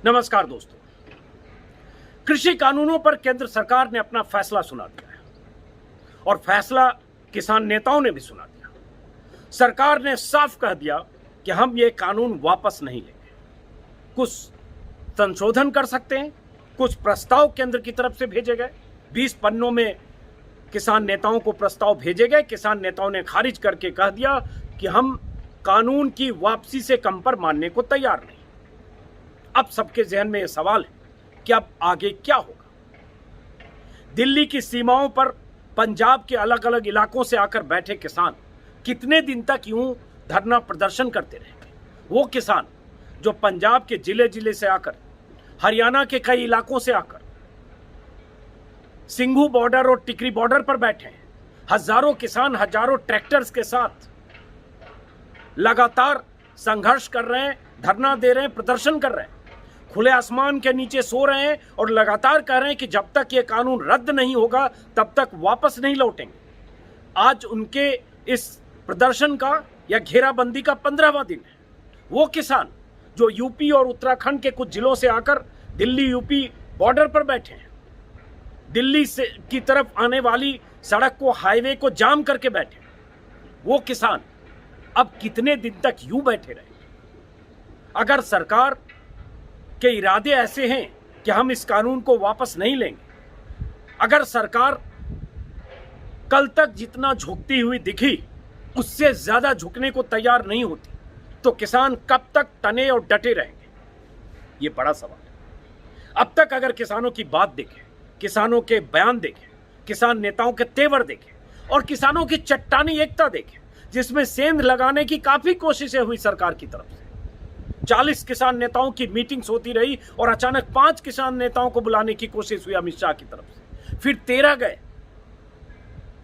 नमस्कार दोस्तों। कृषि कानूनों पर केंद्र सरकार ने अपना फैसला सुना दिया है और फैसला किसान नेताओं ने भी सुना दिया। सरकार ने साफ कह दिया कि हम ये कानून वापस नहीं लेंगे। कुछ संशोधन कर सकते हैं, कुछ प्रस्ताव केंद्र की तरफ से भेजे गए। 20 पन्नों में किसान नेताओं को प्रस्ताव भेजे गए। किसान नेताओं ने खारिज करके कह दिया कि हम कानून की वापसी से कम पर मानने को तैयार नहीं। अब सबके जहन में यह सवाल है कि अब आगे क्या होगा। दिल्ली की सीमाओं पर पंजाब के अलग अलग इलाकों से आकर बैठे किसान कितने दिन तक यूं धरना प्रदर्शन करते रहेंगे? वो किसान जो पंजाब के जिले जिले से आकर, हरियाणा के कई इलाकों से आकर सिंघू बॉर्डर और टिकरी बॉर्डर पर बैठे हैं। हजारों किसान हजारों ट्रैक्टर्स के साथ लगातार संघर्ष कर रहे हैं, धरना दे रहे हैं, प्रदर्शन कर रहे हैं, खुले आसमान के नीचे सो रहे हैं और लगातार कह रहे हैं कि जब तक ये कानून रद्द नहीं होगा तब तक वापस नहीं लौटेंगे। आज उनके इस प्रदर्शन का या घेराबंदी का 15वां दिन है। वो किसान जो यूपी और उत्तराखंड के कुछ जिलों से आकर दिल्ली यूपी बॉर्डर पर बैठे हैं, दिल्ली से की तरफ आने वाली सड़क को, हाईवे को जाम करके बैठे, वो किसान अब कितने दिन तक यूं बैठे रहे? अगर सरकार के इरादे ऐसे हैं कि हम इस कानून को वापस नहीं लेंगे, अगर सरकार कल तक जितना झुकती हुई दिखी उससे ज्यादा झुकने को तैयार नहीं होती, तो किसान कब तक तने और डटे रहेंगे? ये बड़ा सवाल है। अब तक अगर किसानों की बात देखें, किसानों के बयान देखें, किसान नेताओं के तेवर देखें और किसानों की चट्टानी एकता देखें, जिसमें सेंध लगाने की काफी कोशिशें हुई सरकार की तरफ से। 40 किसान नेताओं की मीटिंग्स होती रही और अचानक 5 किसान नेताओं को बुलाने की कोशिश हुई अमित शाह की तरफ से, फिर 13 गए,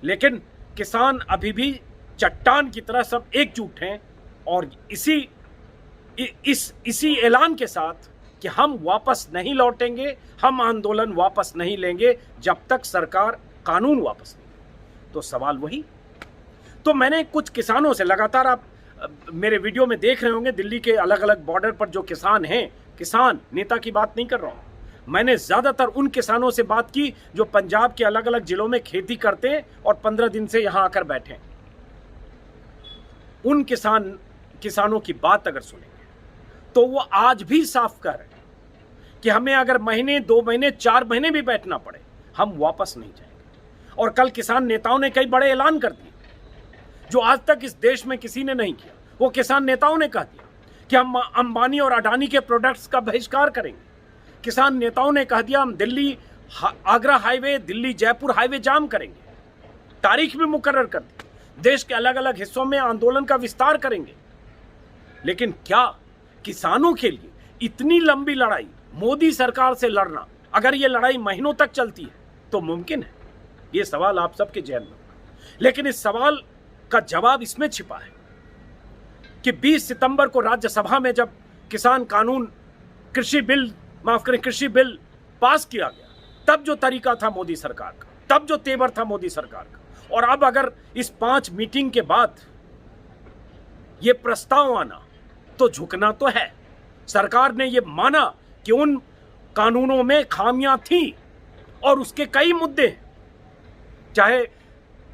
लेकिन किसान अभी भी चट्टान की तरह सब एकजुट हैं और इसी ऐलान के साथ कि हम वापस नहीं लौटेंगे, हम आंदोलन वापस नहीं लेंगे जब तक सरकार कानून वापस नहीं लेगी। तो सवाल वही। तो मैंने कुछ किसानों से, लगातार आप मेरे वीडियो में देख रहे होंगे, दिल्ली के अलग अलग बॉर्डर पर जो किसान हैं, किसान नेता की बात नहीं कर रहा हूं, मैंने ज्यादातर उन किसानों से बात की जो पंजाब के अलग अलग जिलों में खेती करते हैं और 15 दिन से यहां आकर बैठे हैं। उन किसानों की बात अगर सुनेंगे तो वो आज भी साफ कह रहे हैं कि हमें अगर महीने, 2 महीने, 4 महीने भी बैठना पड़े, हम वापस नहीं जाएंगे। और कल किसान नेताओं ने कई बड़े ऐलान कर दिए जो आज तक इस देश में किसी ने नहीं किया। वो किसान नेताओं ने कह दिया कि हम अंबानी और अडानी के प्रोडक्ट्स का बहिष्कार करेंगे। किसान नेताओं ने कह दिया हम दिल्ली आगरा हाईवे, दिल्ली जयपुर हाईवे जाम करेंगे। तारीख भी मुकर्रर कर दी, देश के अलग अलग हिस्सों में आंदोलन का विस्तार करेंगे। लेकिन क्या किसानों के लिए इतनी लंबी लड़ाई मोदी सरकार से लड़ना, अगर ये लड़ाई महीनों तक चलती है तो मुमकिन है? ये सवाल आप सबके जहन में होगा। लेकिन इस सवाल का जवाब इसमें छिपा है कि 20 सितंबर को राज्यसभा में जब किसान कानून, कृषि बिल पास किया गया, तब जो तरीका था मोदी सरकार का, तब जो तेवर था मोदी सरकार का, और अब अगर इस 5 मीटिंग के बाद यह प्रस्ताव आना, तो झुकना तो है। सरकार ने यह माना कि उन कानूनों में खामियां थी और उसके कई मुद्दे, चाहे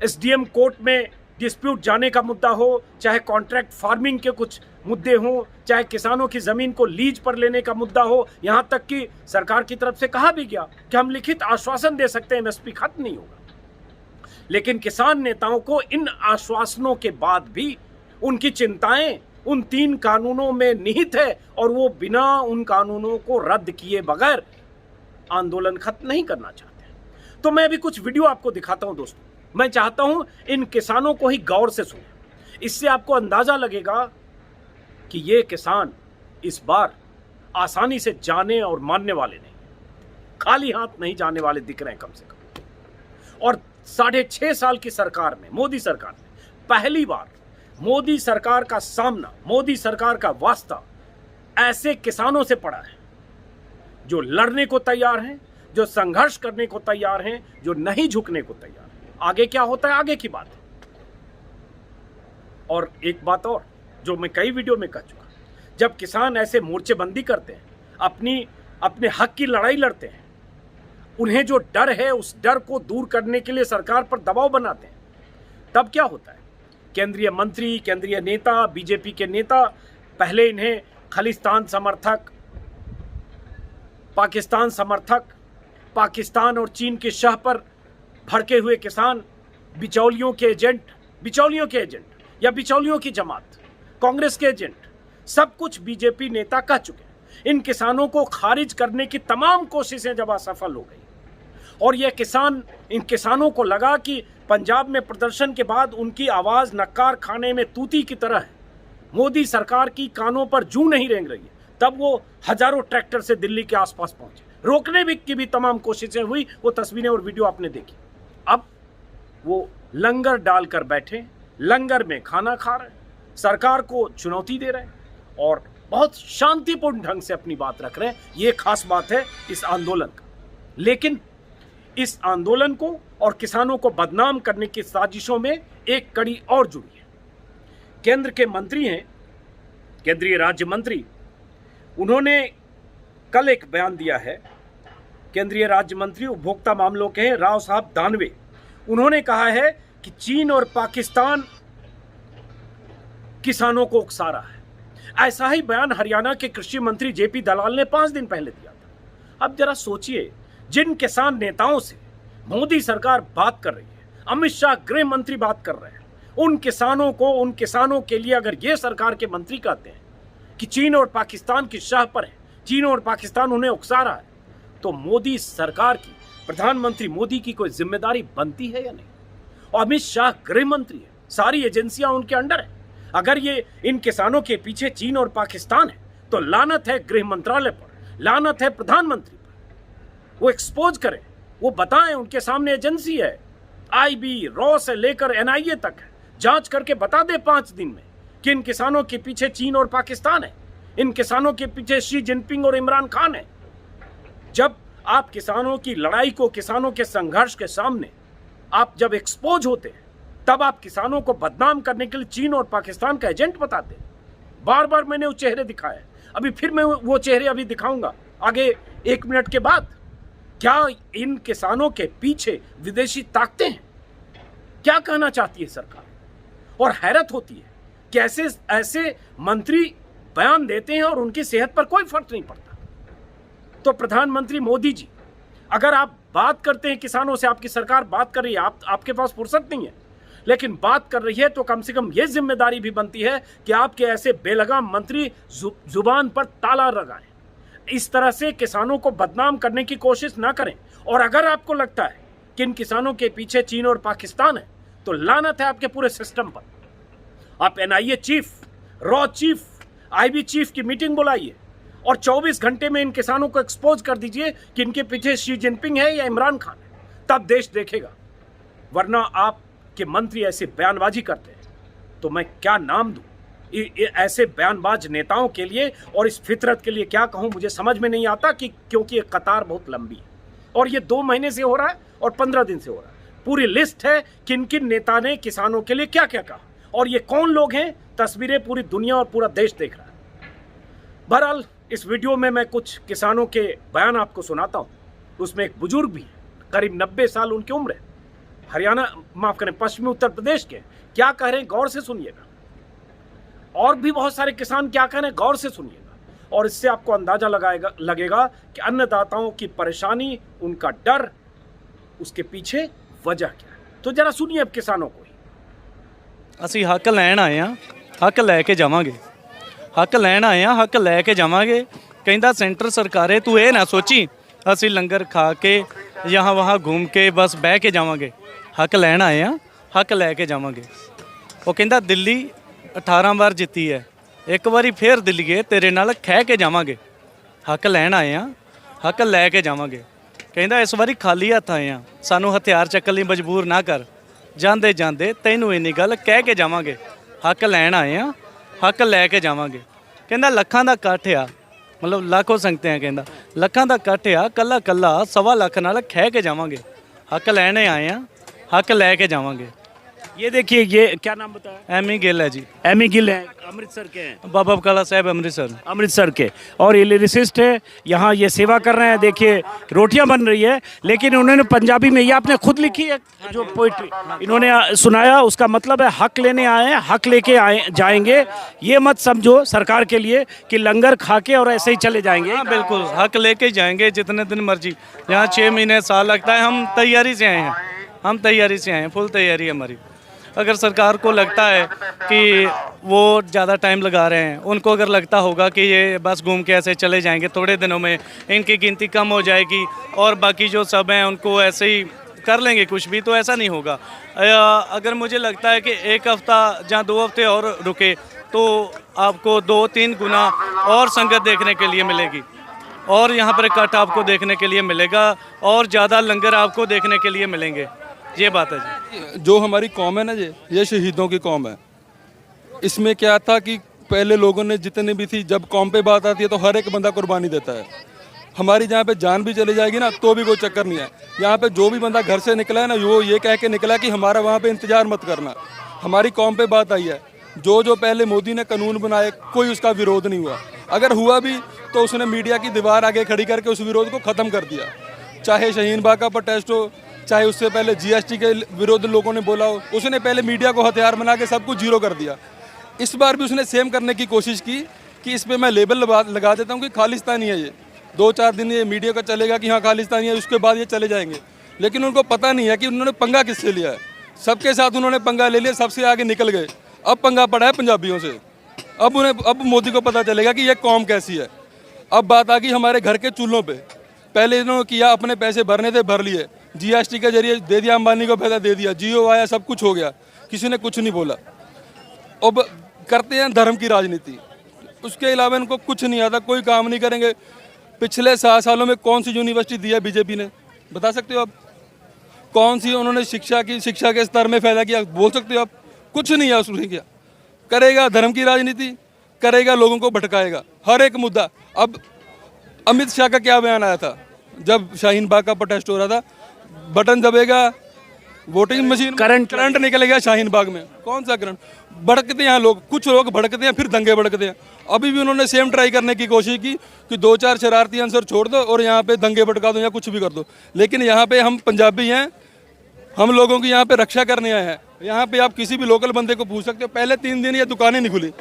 एसडीएम कोर्ट में डिस्प्यूट जाने का मुद्दा हो, चाहे कॉन्ट्रैक्ट फार्मिंग के कुछ मुद्दे हो, चाहे किसानों की जमीन को लीज पर लेने का मुद्दा हो, यहां तक कि सरकार की तरफ से कहा भी गया कि हम लिखित आश्वासन दे सकते हैं एमएसपी खत्म नहीं होगा। लेकिन किसान नेताओं को इन आश्वासनों के बाद भी उनकी चिंताएं उन 3 कानूनों में निहित है और वो बिना उन कानूनों को रद्द किए बगैर आंदोलन खत्म नहीं करना चाहते। तो मैं अभी कुछ वीडियो आपको दिखाता हूं दोस्तों। मैं चाहता हूं इन किसानों को ही गौर से सुनें, इससे आपको अंदाजा लगेगा कि ये किसान इस बार आसानी से जाने और मानने वाले नहीं, खाली हाथ नहीं जाने वाले दिख रहे हैं कम से कम। और 6.5 साल की सरकार में, मोदी सरकार में पहली बार मोदी सरकार का सामना, मोदी सरकार का वास्ता ऐसे किसानों से पड़ा है जो लड़ने को तैयार हैं, जो संघर्ष करने को तैयार हैं, जो नहीं झुकने को तैयार हैं। आगे क्या होता है आगे की बात है। और एक बात और जो मैं कई वीडियो में कह चुका, जब किसान ऐसे मोर्चेबंदी करते हैं अपने हक की लड़ाई लड़ते हैं, उन्हें जो डर है उस डर को दूर करने के लिए सरकार पर दबाव बनाते हैं, तब क्या होता है? केंद्रीय मंत्री, केंद्रीय नेता, बीजेपी के नेता पहले इन्हें खालिस्तान समर्थक, पाकिस्तान समर्थक, पाकिस्तान और चीन के शाह पर भड़के हुए किसान, बिचौलियों के एजेंट या बिचौलियों की जमात, कांग्रेस के एजेंट, सब कुछ बीजेपी नेता कह चुके हैं। इन किसानों को खारिज करने की तमाम कोशिशें जब असफल हो गई और इन किसानों को लगा कि पंजाब में प्रदर्शन के बाद उनकी आवाज नक्कार खाने में तूती की तरह है, मोदी सरकार की कानों पर जूं नहीं रेंग रही है, तब वो हजारों ट्रैक्टर से दिल्ली के आसपास पहुंचे। रोकने की भी तमाम कोशिशें हुई, वो तस्वीरें और वीडियो आपने देखी। अब वो लंगर डालकर बैठे, लंगर में खाना खा रहे, सरकार को चुनौती दे रहे और बहुत शांतिपूर्ण ढंग से अपनी बात रख रहे हैं। ये खास बात है इस आंदोलन का। लेकिन इस आंदोलन को और किसानों को बदनाम करने की साजिशों में एक कड़ी और जुड़ी है। केंद्र के मंत्री हैं, केंद्रीय राज्य मंत्री, उन्होंने कल एक बयान दिया है। केंद्रीय राज्य मंत्री उपभोक्ता मामलों के हैं राव साहब दानवे। उन्होंने कहा है कि चीन और पाकिस्तान किसानों को उकसा रहा है। ऐसा ही बयान हरियाणा के कृषि मंत्री जेपी दलाल ने 5 दिन पहले दिया था। अब जरा सोचिए, जिन किसान नेताओं से मोदी सरकार बात कर रही है, अमित शाह गृह मंत्री बात कर रहे हैं, उन किसानों के लिए अगर ये सरकार के मंत्री कहते हैं कि चीन और पाकिस्तान की शाह पर है, चीन और पाकिस्तान उन्हें उकसा रहा है, तो मोदी सरकार की, प्रधानमंत्री मोदी की कोई जिम्मेदारी बनती है या नहीं? और अमित शाह गृह मंत्री है, सारी एजेंसियां उनके अंडर है। अगर ये इन किसानों के पीछे चीन और पाकिस्तान है तो लानत है गृह मंत्रालय पर, लानत है प्रधानमंत्री पर। वो एक्सपोज करें, वो बताएं, उनके सामने एजेंसी है, आईबी, रॉ से लेकर एनआईए तक है, जांच करके बता दे 5 दिन में कि इन किसानों के पीछे चीन और पाकिस्तान है, इन किसानों के पीछे शी जिनपिंग और इमरान खान है। जब आप किसानों की लड़ाई को, किसानों के संघर्ष के सामने आप जब एक्सपोज होते हैं, तब आप किसानों को बदनाम करने के लिए चीन और पाकिस्तान का एजेंट बताते हैं। बार बार मैंने वो चेहरे दिखाए, अभी फिर मैं वो चेहरे अभी दिखाऊंगा आगे 1 मिनट के बाद। क्या इन किसानों के पीछे विदेशी ताकतें हैं? क्या कहना चाहती है सरकार? और हैरत होती है कि ऐसे मंत्री बयान देते हैं और उनकी सेहत पर कोई फर्क नहीं पड़ता। तो प्रधानमंत्री मोदी जी, अगर आप बात करते हैं किसानों से, आपकी सरकार बात कर रही है, आपके पास फुर्सत नहीं है, लेकिन बात कर रही है, तो कम से कम यह जिम्मेदारी भी बनती है कि आपके ऐसे बेलगाम मंत्री जुबान पर ताला लगाएं, इस तरह से किसानों को बदनाम करने की कोशिश ना करें। और अगर आपको लगता है कि इन किसानों के पीछे चीन और पाकिस्तान है, तो लानत है आपके पूरे सिस्टम पर। आप NIA chief, raw chief, IB chief की मीटिंग बुलाइए और 24 घंटे में इन किसानों को एक्सपोज कर दीजिए कि इनके पीछे शी जिनपिंग है या इमरान खान है, तब देश देखेगा। वरना आपके मंत्री ऐसे बयानबाजी करते हैं तो मैं क्या नाम दूं ऐसे बयानबाज नेताओं के लिए, और इस फितरत के लिए क्या कहूं, मुझे समझ में नहीं आता कि क्योंकि ये कतार बहुत लंबी है और ये 2 महीने से हो रहा है और 15 दिन से हो रहा है। पूरी लिस्ट है किन किन नेता ने किसानों के लिए क्या क्या कहा और ये कौन लोग हैं। तस्वीरें पूरी दुनिया और पूरा देश देख रहा है। बहरहाल इस वीडियो में मैं कुछ किसानों के बयान आपको सुनाता हूं। उसमें एक बुजुर्ग भी है, करीब 90 साल उनकी उम्र है, हरियाणा, माफ करें, पश्चिमी उत्तर प्रदेश के। क्या कह रहे हैं गौर से सुनिएगा। और भी बहुत सारे किसान क्या कह रहे हैं गौर से सुनिएगा, और इससे आपको अंदाजा लगेगा कि अन्नदाताओं की परेशानी, उनका डर, उसके पीछे वजह क्या है। तो जरा सुनिए अब किसानों को। ਅਸੀਂ ਹੱਕ ਲੈਣ ਆਏ ਆ, ਹੱਕ ਲੈ ਕੇ ਜਾਵਾਂਗੇ। ਹੱਕ ਲੈਣ ਆਏ ਆ, ਹੱਕ ਲੈ ਕੇ ਜਾਵਾਂਗੇ। ਕਹਿੰਦਾ ਸੈਂਟਰ ਸਰਕਾਰੇ ਤੂੰ ਇਹ ਨਾ ਸੋਚੀ ਅਸੀਂ ਲੰਗਰ ਖਾ ਕੇ यहाँ वहाँ घूम के बस बह के जावांगे। हक लैन आए हैं, हक लैके जावांगे। वो कहता दिल्ली 18 बार जीती है, एक बारी फिर दिल्लीए तेरे नाल खह के जावांगे। हक लैन आए हैं, हक लैके जावांगे। कहता इस बारी खाली हथ आए हैं, सानू हथियार चक्कन लई मजबूर ना कर, जांदे जांदे तैनू इन्नी गल कह के जावांगे। हक लैन आए हैं, हक लैके जावांगे। कहता लखां दा इकट्ठ आ, मतलब ਲੱਖ ਹੋ सकते हैं। कहता ਲੱਖਾਂ ਦਾ ਇਕੱਠ ਆ, ਕੱਲਾ ਕੱਲਾ 1.25 ਲੱਖ ਨਾਲ ਖਹਿ ਕੇ ਜਾਵਾਂਗੇ। ਹੱਕ ਲੈਣੇ ਆਏ ਆ, ਹੱਕ ਲੈ ਕੇ ਜਾਵਾਂਗੇ। ये देखिए, ये क्या नाम बताया? एमी गिल है जी, एमी गिल है, अमृतसर के हैं, बाबा बकाला साहब अमृतसर। अमृतसर के, और ये लिरिसिस्ट है, यहाँ ये सेवा कर रहे हैं। देखिए रोटियां बन रही है, लेकिन उन्होंने पंजाबी में, ये आपने खुद लिखी है जो पोइट्री इन्होंने सुनाया, उसका मतलब है हक लेने आए हैं, हक लेके आए जाएंगे। ये मत समझो सरकार के लिए कि लंगर खा के और ऐसे ही चले जाएंगे। हाँ बिल्कुल, हक लेके ही जाएंगे जितने दिन मर्जी। यहाँ 6 महीने साल लगता है, हम तैयारी से आए हैं, हम तैयारी से आए हैं, फुल तैयारी है हमारी। अगर सरकार को लगता है कि वो ज़्यादा टाइम लगा रहे हैं, उनको अगर लगता होगा कि ये बस घूम के ऐसे चले जाएंगे, थोड़े दिनों में इनकी गिनती कम हो जाएगी और बाकी जो सब हैं उनको ऐसे ही कर लेंगे कुछ भी, तो ऐसा नहीं होगा। अगर मुझे लगता है कि 1 हफ़्ता जहाँ 2 हफ्ते और रुके तो आपको 2-3 गुना और संगत देखने के लिए मिलेगी, और यहाँ पर कट आपको देखने के लिए मिलेगा, और ज़्यादा लंगर आपको देखने के लिए मिलेंगे। ये बात है जी। जो हमारी कौम है ना जी, ये शहीदों की कौम है। इसमें क्या था कि पहले लोगों ने जितने भी थी, जब कौम पे बात आती है तो हर एक बंदा कुर्बानी देता है। हमारी जहाँ पे जान भी चली जाएगी ना तो भी कोई चक्कर नहीं है। यहाँ पे जो भी बंदा घर से निकला है ना, वो ये कह के निकला कि हमारा वहाँ पे इंतजार मत करना। हमारी कौम पे बात आई है। जो पहले मोदी ने कानून बनाए, कोई उसका विरोध नहीं हुआ। अगर हुआ भी तो उसने मीडिया की दीवार आगे खड़ी करके उस विरोध को ख़त्म कर दिया। चाहे शाहीन बाग का प्रोटेस्ट हो, चाहे उससे पहले जीएसटी के विरोध लोगों ने बोला हो, उसने पहले मीडिया को हथियार बना के सब कुछ जीरो कर दिया। इस बार भी उसने सेम करने की कोशिश की कि इस पर मैं लेबल लगा देता हूँ कि खालिस्तानी है ये। 2-4 दिन ये मीडिया का चलेगा कि हाँ खालिस्तानी है, उसके बाद ये चले जाएंगे। लेकिन उनको पता नहीं है कि उन्होंने पंगा किससे लिया है। सबके साथ उन्होंने पंगा ले लिया, सबसे आगे निकल गए। अब पंगा पड़ा है पंजाबियों से। अब मोदी को पता चलेगा कि ये कौम कैसी है। अब बात आ गई हमारे घर के चूल्हों पे। पहले इन्होंने किया, अपने पैसे भरने थे भर लिए, जीएसटी के जरिए दे दिया, अंबानी को पैसा दे दिया, जियो आया, सब कुछ हो गया, किसी ने कुछ नहीं बोला। अब करते हैं धर्म की राजनीति, उसके अलावा इनको कुछ नहीं आता, कोई काम नहीं करेंगे। पिछले 7 सालों में कौन सी यूनिवर्सिटी दी है बीजेपी ने, बता सकते हो आप? कौन सी उन्होंने शिक्षा के स्तर में फायदा किया, बोल सकते हो आप? कुछ नहीं है उसने किया। करेगा धर्म की राजनीति, करेगा लोगों को भटकाएगा हर एक मुद्दा। अब अमित शाह का क्या बयान आया था जब शाहीन बाग का प्रोटेस्ट हो रहा था? बटन दबेगा, वोटिंग मशीन, करंट निकलेगा शाहीन बाग में। कौन सा करंट? भड़कते हैं लोग, कुछ लोग भड़कते हैं, फिर दंगे भड़कते हैं। अभी भी उन्होंने सेम ट्राई करने की कोशिश की कि 2-4 शरारती अंसर छोड़ दो और यहाँ पे दंगे भड़का दो या कुछ भी कर दो। लेकिन यहाँ पे हम पंजाबी हैं, हम लोगों की यहाँ पे रक्षा करने आए हैं। यहाँ पे आप किसी भी लोकल बंदे को पूछ सकते हो। पहले 3 दिन ये दुकानें नहीं खुली,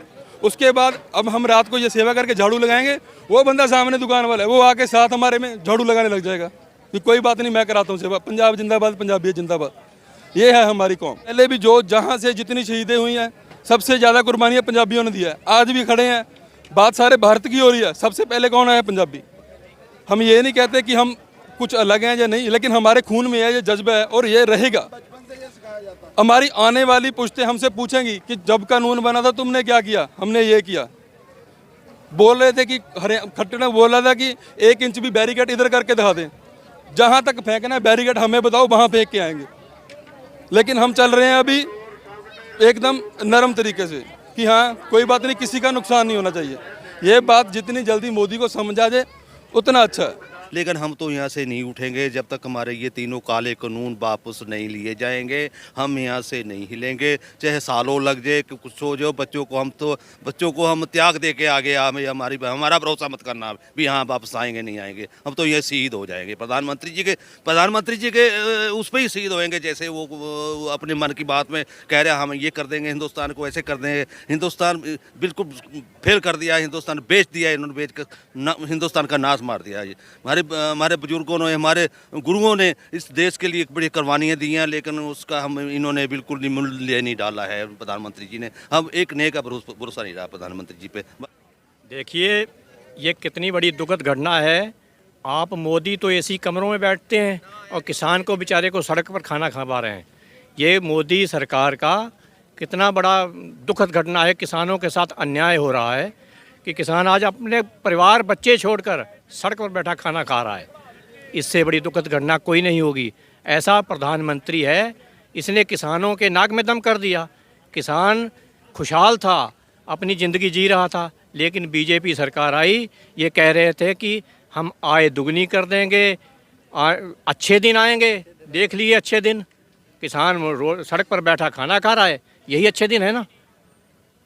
उसके बाद अब हम रात को ये सेवा करके झाड़ू लगाएंगे, वो बंदा सामने दुकान वाला है, वो आके साथ हमारे में झाड़ू लगाने लग जाएगा कि कोई बात नहीं, मैं कराता हूँ सेवा। पंजाब जिंदाबाद, पंजाबी जिंदाबाद। ये है हमारी कौम। पहले भी जो जहाँ से जितनी शहीदें हुई हैं, सबसे ज़्यादा कुर्बानियाँ पंजाबियों ने दी है। आज भी खड़े हैं, बात सारे भारत की हो रही है, सबसे पहले कौन आया? पंजाबी। हम ये नहीं कहते कि हम कुछ अलग हैं या नहीं, लेकिन हमारे खून में है, ये जज्बा है और ये रहेगा। हमारी आने वाली पुश्तें हमसे पूछेंगी कि जब कानून बना था तुमने क्या किया? हमने ये किया। बोल रहे थे कि खट्टर ने बोला था कि 1 इंच भी बैरिकेड इधर करके दिखा दें, जहां तक फेंकना है बैरिकेड हमें बताओ, वहां फेंक के आएंगे। लेकिन हम चल रहे हैं अभी एकदम नरम तरीके से कि हाँ कोई बात नहीं, किसी का नुकसान नहीं होना चाहिए। ये बात जितनी जल्दी मोदी को समझ आ जाए उतना अच्छा है। लेकिन हम तो यहाँ से नहीं उठेंगे जब तक हमारे ये तीनों काले कानून वापस नहीं लिए जाएंगे। हम यहाँ से नहीं हिलेंगे, चाहे सालों लग जाए, कि कुछ हो जाए। बच्चों को हम त्याग दे के आगे हमारा भरोसा मत करना भी हाँ वापस आएंगे नहीं आएंगे। हम तो ये शहीद हो जाएंगे प्रधानमंत्री जी के उस पर ही शहीद होएंगे, जैसे वो अपने मन की बात में कह रहे हैं हम ये कर देंगे, हिंदुस्तान को ऐसे कर देंगे। हिंदुस्तान बिल्कुल फेल कर दिया, हिंदुस्तान बेच दिया इन्होंने, बेच कर हिंदुस्तान का नाश मार दिया। हमारे बुजुर्गों ने, हमारे गुरुओं ने इस देश के लिए बड़ी कुर्बानियाँ दी हैं, लेकिन उसका इन्होंने बिल्कुल नहीं मूल्य नहीं डाला है प्रधानमंत्री जी ने। हम एक नए का भरोसा नहीं रहा प्रधानमंत्री जी पे। देखिए ये कितनी बड़ी दुखद घटना है। आप मोदी तो एसी कमरों में बैठते हैं और किसान को बेचारे को सड़क पर खाना खा रहे हैं। ये मोदी सरकार का कितना बड़ा दुखद घटना है। किसानों के साथ अन्याय हो रहा है कि किसान आज अपने परिवार बच्चे छोड़कर सड़क पर बैठा खाना खा रहा है। इससे बड़ी दुखद घटना कोई नहीं होगी। ऐसा प्रधानमंत्री है, इसने किसानों के नाक में दम कर दिया। किसान खुशहाल था, अपनी ज़िंदगी जी रहा था, लेकिन बीजेपी सरकार आई, ये कह रहे थे कि हम आय दुगनी कर देंगे, अच्छे दिन आएंगे। देख लिए अच्छे दिन किसान सड़क पर बैठा खाना खा रहा है, यही अच्छे दिन है ना?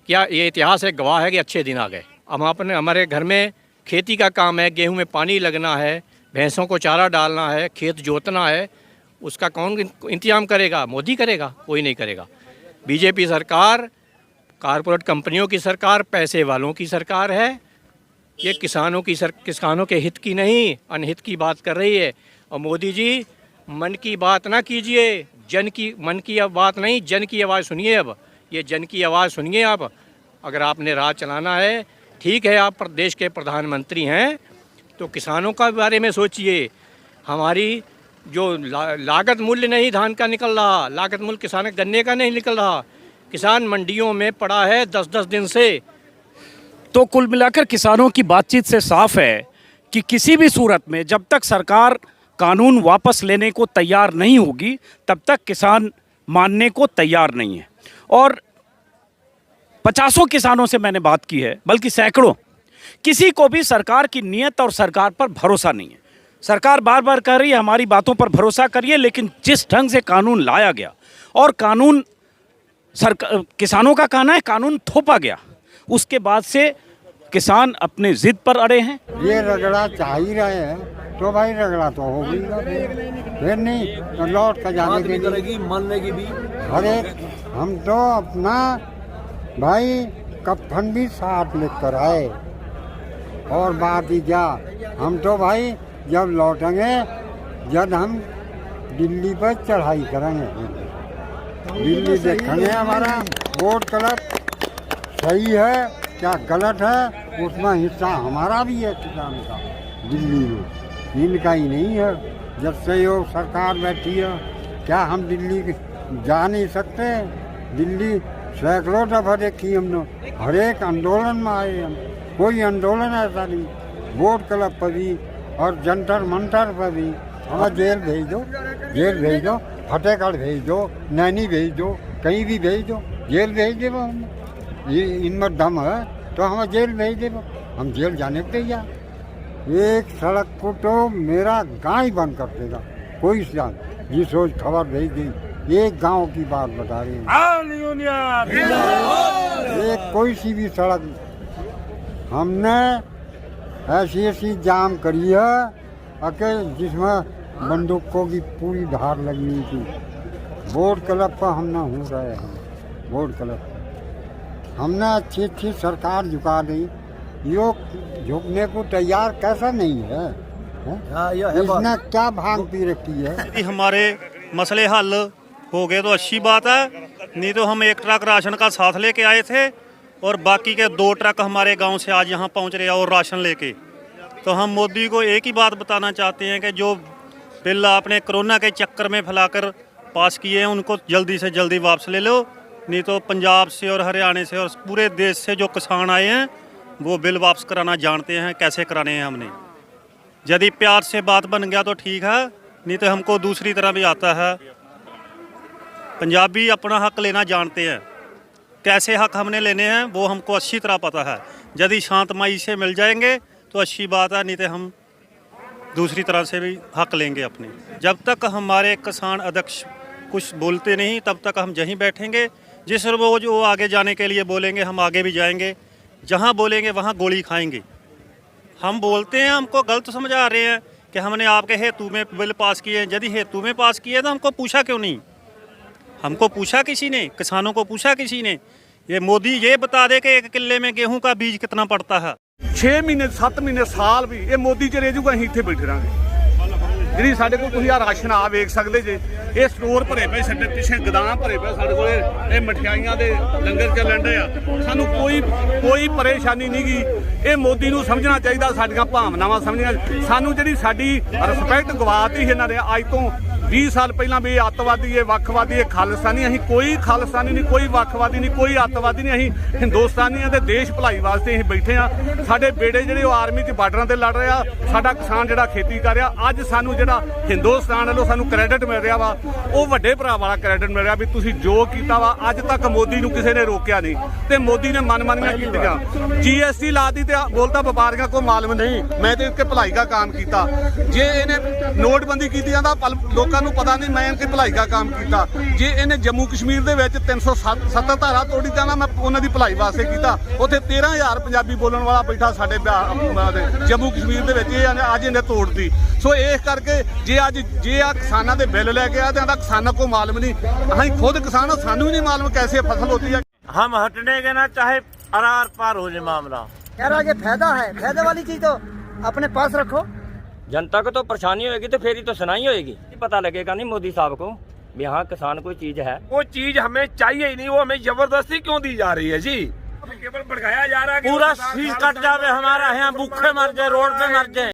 क्या ये इतिहास है, गवाह है कि अच्छे दिन आ गए? अब अपने हमारे घर में खेती का काम है, गेहूं में पानी लगना है, भैंसों को चारा डालना है, खेत जोतना है, उसका कौन इंतजाम करेगा? मोदी करेगा? कोई नहीं करेगा। बीजेपी सरकार कारपोरेट कंपनियों की सरकार, पैसे वालों की सरकार है। ये किसानों के हित की नहीं, अनहित की बात कर रही है। और मोदी जी, मन की बात ना कीजिए, मन की बात नहीं, जन की आवाज़ सुनिए। अब ये जन की आवाज़ सुनिए आप। अगर आपने राज चलाना है, ठीक है, आप प्रदेश के प्रधानमंत्री हैं, तो किसानों का बारे में सोचिए। हमारी जो लागत मूल्य नहीं धान का निकल रहा, लागत मूल्य किसान गन्ने का नहीं निकल रहा, किसान मंडियों में पड़ा है 10-10 दिन से। तो कुल मिलाकर किसानों की बातचीत से साफ है कि किसी भी सूरत में जब तक सरकार कानून वापस लेने को तैयार नहीं होगी, तब तक किसान मानने को तैयार नहीं है। और 50 किसानों से मैंने बात की है, बल्कि सैकड़ों, किसी को भी सरकार की नीयत और सरकार पर भरोसा नहीं है। सरकार बार बार कह रही है हमारी बातों पर भरोसा करिए, लेकिन जिस ढंग से कानून लाया गया और कानून किसानों का कहना है कानून थोपा गया, उसके बाद से किसान अपने जिद पर अड़े हैं। ये रगड़ा चाह ही रहे हैं तो भाई रगड़ा तो हो गई, फिर नहीं तो लौट कर जाने के लिए मानने की भी अरे हम तो अपना भाई कफन भी साथ लेकर आए। और बात ही क्या, हम तो भाई जब लौटेंगे जब हम दिल्ली पर चढ़ाई करेंगे, दिल्ली देखेंगे हमारा वोट क्लब सही है क्या गलत है, उसमें हिस्सा हमारा भी है किसान का, दिल्ली में इनका ही नहीं है। जब से ये सरकार बैठी है, क्या हम दिल्ली जा नहीं सकते? दिल्ली सैकड़ों दफा देखी हमने, हर एक आंदोलन में आए हम, कोई आंदोलन ऐसा नहीं, वोट क्लब पर भी और जंतर मंतर पर भी। हमें जेल भेज दो, जेल भेज दो, फतेहगढ़ भेज दो, नैनी भेज दो, कहीं भी भेज दो, जेल भेज दे हम। ये इनमें दम है तो हमें जेल भेज दे, हम जेल जाने को तैयार। एक सड़क को तो मेरा गाँव ही बंद कर देगा कोई इंसान, जिस रोज खबर भेज दी। एक गांव की बात बता रही हूँ, एक कोई सी भी सड़क हमने ऐसी ऐसी जाम करी है जिसमें बंदूकों की पूरी धार लगी हुई थी। वोट क्लब पर हमने हो रहे हैं, वोट क्लब हमने अच्छी अच्छी सरकार झुका दी, यो झुकने को तैयार कैसा नहीं है, इसने क्या भांग पी रखी है। यदि हमारे मसले हल हो गए तो अच्छी बात है, नहीं तो हम एक ट्रक राशन का साथ लेके आए थे और बाकी के 2 ट्रक हमारे गांव से आज यहाँ पहुँच रहे हैं और राशन लेके। तो हम मोदी को एक ही बात बताना चाहते हैं कि जो बिल आपने कोरोना के चक्कर में फैलाकर पास किए हैं उनको जल्दी से जल्दी वापस ले लो, नहीं तो पंजाब से और हरियाणा से और पूरे देश से जो किसान आए हैं वो बिल वापस कराना जानते हैं कैसे कराने हैं हमने। यदि प्यार से बात बन गया तो ठीक है, नहीं तो हमको दूसरी तरह भी आता है। पंजाबी अपना हक लेना जानते हैं, कैसे हक हमने लेने हैं वो हमको अच्छी तरह पता है। यदि शांतमयी से मिल जाएंगे तो अच्छी बात है, नहीं तो हम दूसरी तरह से भी हक लेंगे अपने। जब तक हमारे किसान अध्यक्ष कुछ बोलते नहीं तब तक हम यहीं बैठेंगे। जिस रोज वो आगे जाने के लिए बोलेंगे हम आगे भी जाएंगे, जहाँ बोलेंगे वहाँ गोली खाएंगे। हम बोलते हैं हमको गलत समझा रहे हैं कि हमने आपके हेतु में बिल पास किए, यदि हेतु में पास किए तो हमको पूछा क्यों नहीं? हमको पूछा किसी ने? किसानों को पूछा किसी ने? ये मोदी ये बता दे कि 1 किले में गेहूं का बीज कितना पड़ता है। 6 महीने 7 महीने साल भी ये मोदी च रह जूगा, ਅਸੀਂ ਇੱਥੇ ਬੈਠੇ ਰਾਂਗੇ। ਜਿਹੜੀ ਸਾਡੇ ਕੋਲ ਤੁਸੀਂ ਆ ਰਾਸ਼ਨ ਆ ਵੇਖ ਸਕਦੇ ਜੇ, ਇਹ ਸਟੋਰ ਭਰੇ ਪਏ, ਸਾਡੇ ਪਿੱਛੇ ਗਦਾਮ ਭਰੇ ਪਏ, ਸਾਡੇ ਕੋਲੇ ਇਹ ਮਠਿਆਈਆਂ ਦੇ ਲੰਗਰ ਚੱਲਣ ਦੇ ਆ। ਸਾਨੂੰ ਕੋਈ ਪਰੇਸ਼ਾਨੀ ਨਹੀਂ ਗੀ। ਇਹ ਮੋਦੀ ਨੂੰ ਸਮਝਣਾ ਚਾਹੀਦਾ, ਸਾਡੀਆਂ ਭਾਵਨਾਵਾਂ ਸਮਝਣਾ। ਸਾਨੂੰ ਜਿਹੜੀ ਸਾਡੀ ਰਿਸਪੈਕਟ ਗਵਾਤੀ ਇਹਨਾਂ ਨੇ ਅੱਜ ਤੋਂ 20 ਸਾਲ ਪਹਿਲਾਂ ਵੀ ਇਹ ਅੱਤਵਾਦੀ, ਇਹ ਵੱਖਵਾਦੀ, ਇਹ ਖਾਲਿਸਤਾਨੀ। ਅਸੀਂ ਕੋਈ ਖਾਲਿਸਤਾਨੀ ਨਹੀਂ, ਕੋਈ ਵੱਖਵਾਦੀ ਨਹੀਂ, ਕੋਈ ਅੱਤਵਾਦੀ ਨਹੀਂ। ਅਸੀਂ ਹਿੰਦੁਸਤਾਨੀ ਆ ਤੇ ਦੇਸ਼ ਭਲਾਈ ਵਾਸਤੇ ਅਸੀਂ ਬੈਠੇ ਆ। ਸਾਡੇ ਬੇੜੇ ਜਿਹੜੇ ਉਹ ਆਰਮੀ 'ਚ ਬਾਰਡਰਾਂ ਤੇ ਲੜ ਰਹੇ ਆ, ਸਾਡਾ ਕਿਸਾਨ ਜਿਹੜਾ ਖੇਤੀ ਕਰ ਰਿਹਾ। ਅੱਜ ਸਾਨੂੰ ਜਿਹੜਾ ਹਿੰਦੁਸਤਾਨ ਵੱਲੋਂ ਸਾਨੂੰ ਕ੍ਰੈਡਿਟ ਮਿਲ ਰਿਹਾ ਵਾ, ਉਹ ਵੱਡੇ ਭਰਾ ਵਾਲਾ ਕ੍ਰੈਡਿਟ ਮਿਲ ਰਿਹਾ ਵੀ ਤੁਸੀਂ ਜੋ ਕੀਤਾ ਵਾ ਅੱਜ ਤੱਕ ਮੋਦੀ ਨੂੰ ਕਿਸੇ ਨੇ ਰੋਕਿਆ ਨਹੀਂ ਤੇ ਮੋਦੀ ਨੇ ਮਨਮਾਨੀਆਂ ਕੀਤੀਆਂ। GST ਲਾਤੀ ਤੇ ਬੋਲਤਾ ਵਪਾਰੀਆਂ ਕੋ ਮਾਲੂਮ ਨਹੀਂ, ਮੈਂ ਤੇ ਇਸਕੇ ਭਲਾਈ ਦਾ ਕੰਮ ਕੀਤਾ। ਜੇ ਇਹਨੇ ਨੋਟਬੰਦੀ ਕੀਤੀ ਜਾਂਦਾ ਲੋਕਾਂ ਲੋਕਾਂ ਨੂੰ ਪਤਾ ਨਹੀਂ ਮੈਂ ਇਨਕੀ ਭਲਾਈ ਦਾ ਕੰਮ ਕੀਤਾ। ਜੇ ਇਹਨੇ ਜੰਮੂ ਕਸ਼ਮੀਰ ਦੇ ਵਿੱਚ 370 ਧਾਰਾ ਤੋੜੀ ਤਾਂ ਨਾ ਮੈਂ ਉਹਨਾਂ ਦੀ ਭਲਾਈ ਵਾਸਤੇ ਕੀਤਾ। ਉੱਥੇ 13,000 ਪੰਜਾਬੀ ਬੋਲਣ ਵਾਲਾ ਬੈਠਾ ਸਾਡੇ ਜੰਮੂ ਕਸ਼ਮੀਰ ਦੇ ਵਿੱਚ, ਇਹ ਅੱਜ ਇਹਨੇ ਤੋੜਤੀ। ਸੋ ਇਸ ਕਰਕੇ ਜੇ ਆ ਕਿਸਾਨਾਂ ਦੇ ਬਿੱਲ ਲੈ ਕੇ ਆ ਤੇ ਆਂਦਾ ਕਿਸਾਨਾਂ को मालूम नहीं, ਅਸੀਂ खुद किसान हो, सानू नहीं मालूम कैसे फसल होती है। हम हटने के ना चाहे अरार पार हो जाए मामला। कह रहा है कि फायदा है, फायदे वाली चीज तो अपने पास रखो। जनता को तो परेशानी होगी तो फिर ही तो सुनाई होगी, पता लगेगा नहीं मोदी साहब को भी हाँ किसान कोई चीज है। वो चीज हमें चाहिए ही नहीं, वो हमें जबरदस्ती क्यों दी जा रही है जी? केवल भड़काया जा रहा है, पूरा फीस कट जावे हमारा, यहाँ भूखे मर जाए, रोड पे मर जाए।